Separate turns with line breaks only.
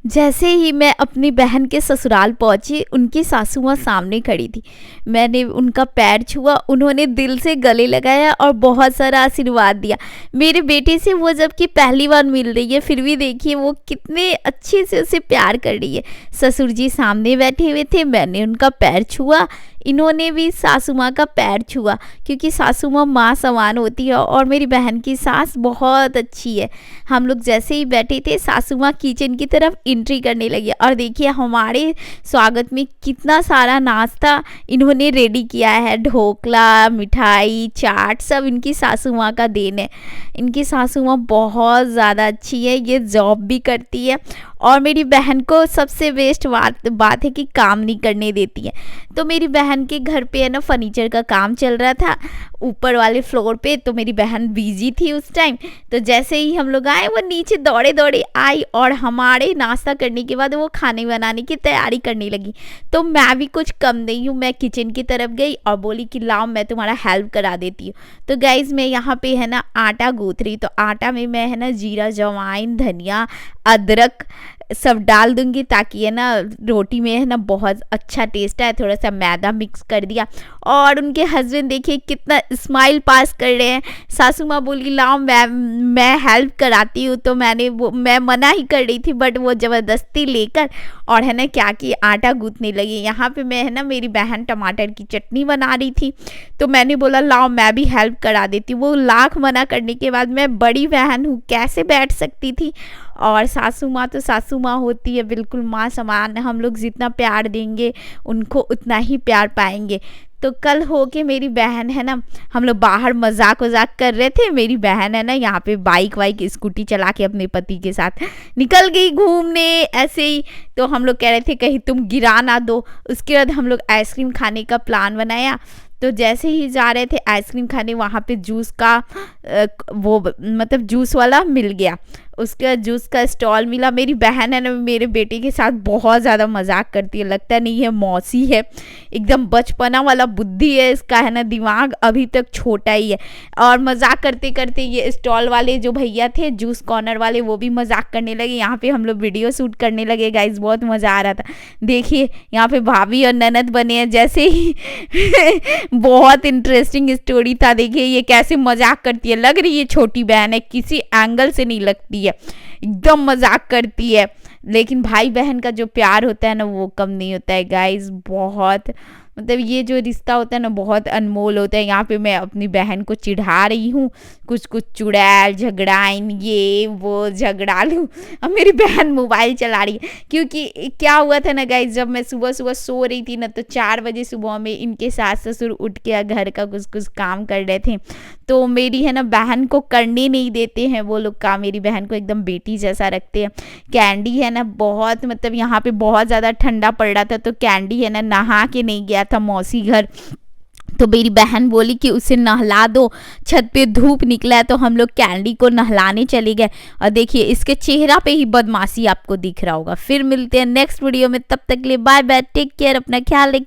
जैसे ही मैं अपनी बहन के ससुराल पहुंची, उनकी सासू माँ सामने खड़ी थी। मैंने उनका पैर छुआ, उन्होंने दिल से गले लगाया और बहुत सारा आशीर्वाद दिया। मेरे बेटे से वो जबकि पहली बार मिल रही है, फिर भी देखिए वो कितने अच्छे से उसे प्यार कर रही है। ससुर जी सामने बैठे हुए थे, मैंने उनका पैर छुआ, इन्होंने भी सासू माँ का पैर छुआ, क्योंकि सासू माँ माँ समान होती है और मेरी बहन की सास बहुत अच्छी है। हम लोग जैसे ही बैठे थे, सासू माँ किचन की तरफ एंट्री करने लगी और देखिए हमारे स्वागत में कितना सारा नाश्ता इन्होंने रेडी किया है। ढोकला, मिठाई, चाट सब इनकी सासू माँ का देन है। इनकी सासू माँ बहुत ज़्यादा अच्छी है, ये जॉब भी करती है और मेरी बहन को सबसे बेस्ट बात है कि काम नहीं करने देती है। तो मेरी बहन के घर पे है ना फर्नीचर का काम चल रहा था ऊपर वाले फ्लोर पे, तो मेरी बहन बिजी थी उस टाइम। तो जैसे ही हम लोग आए, वो नीचे दौड़े दौड़े आई और हमारे नाश्ता करने के बाद वो खाने बनाने की तैयारी करने लगी। तो मैं भी कुछ कम नहीं हूँ, मैं किचन की तरफ गई और बोली कि लाओ मैं तुम्हारा हेल्प करा देती हूँ। तो गाइज मैं यहाँ पे है ना आटा गूँथ रही, तो आटा में मैं है ना जीरा, जवाइन, धनिया, अदरक सब डाल दूंगी ताकि है ना रोटी में है ना बहुत अच्छा टेस्ट आए। थोड़ा सा मैदा मिक्स कर दिया और उनके हस्बैंड देखिए कितना स्माइल पास कर रहे हैं। सासू माँ बोली लाओ मैं हेल्प कराती हूँ, तो मैं मना ही कर रही थी, बट वो ज़बरदस्ती लेकर और है ना क्या कि आटा गूँथने लगी। यहाँ पे मैं है ना मेरी बहन टमाटर की चटनी बना रही थी, तो मैंने बोला लाओ मैं भी हेल्प करा देती हूँ। वो लाख मना करने के बाद, मैं बड़ी बहन हूँ कैसे बैठ सकती थी। और सासू माँ तो सासू माँ होती है, बिल्कुल माँ समान। हम लोग जितना प्यार देंगे उनको उतना ही प्यार पाएंगे। तो कल हो के मेरी बहन है ना, हम लोग बाहर मजाक वजाक कर रहे थे, मेरी बहन है ना यहाँ पे बाइक वाइक स्कूटी चला के अपने पति के साथ निकल गई घूमने ऐसे ही। तो हम लोग कह रहे थे कहीं तुम गिरा ना दो। उसके बाद हम लोग आइसक्रीम खाने का प्लान बनाया। तो जैसे ही जा रहे थे आइसक्रीम खाने, वहाँ पे जूस का वो मतलब जूस वाला मिल गया, उसका जूस का स्टॉल मिला। मेरी बहन है ना मेरे बेटे के साथ बहुत ज़्यादा मजाक करती है, लगता नहीं है मौसी है, एकदम बचपना वाला बुद्धि है इसका, है ना दिमाग अभी तक छोटा ही है। और मजाक करते करते ये स्टॉल वाले जो भैया थे जूस कॉर्नर वाले, वो भी मजाक करने लगे। यहाँ पे हम लोग वीडियो शूट करने लगे गाइस, बहुत मज़ा आ रहा था। देखिए यहाँ पे भाभी और ननद बने हैं जैसे ही बहुत इंटरेस्टिंग स्टोरी था। देखिए ये कैसे मजाक करती है, लग रही है छोटी बहन है, किसी एंगल से नहीं लगती है, एकदम मजाक करती है। लेकिन भाई बहन का जो प्यार होता है ना वो कम नहीं होता है गाइस। बहुत मतलब ये जो रिश्ता होता है ना बहुत अनमोल होता है। यहाँ पे मैं अपनी बहन को चिढ़ा रही हूँ, कुछ चुड़ैल झगड़ाइन ये वो झगड़ा लूँ। अब मेरी बहन मोबाइल चला रही है, क्योंकि क्या हुआ था ना गाइस, जब मैं सुबह सुबह सो रही थी ना, तो 4 बजे सुबह में इनके सास ससुर उठ के घर का कुछ काम कर रहे थे। तो मेरी है ना बहन को करने नहीं देते हैं वो लोग काम, मेरी बहन को एकदम बेटी जैसा रखते हैं। कैंडी है ना बहुत मतलब यहाँ पे बहुत ज़्यादा ठंडा पड़ रहा था, तो कैंडी है ना नहा के नहीं गया था मौसी घर। तो मेरी बहन बोली कि उसे नहला दो, छत पे धूप निकला है। तो हम लोग कैंडी को नहलाने चले गए और देखिए इसके चेहरा पे ही बदमाशी आपको दिख रहा होगा। फिर मिलते हैं नेक्स्ट वीडियो में, तब तक के लिए बाय बाय, टेक केयर, अपना ख्याल रखिए।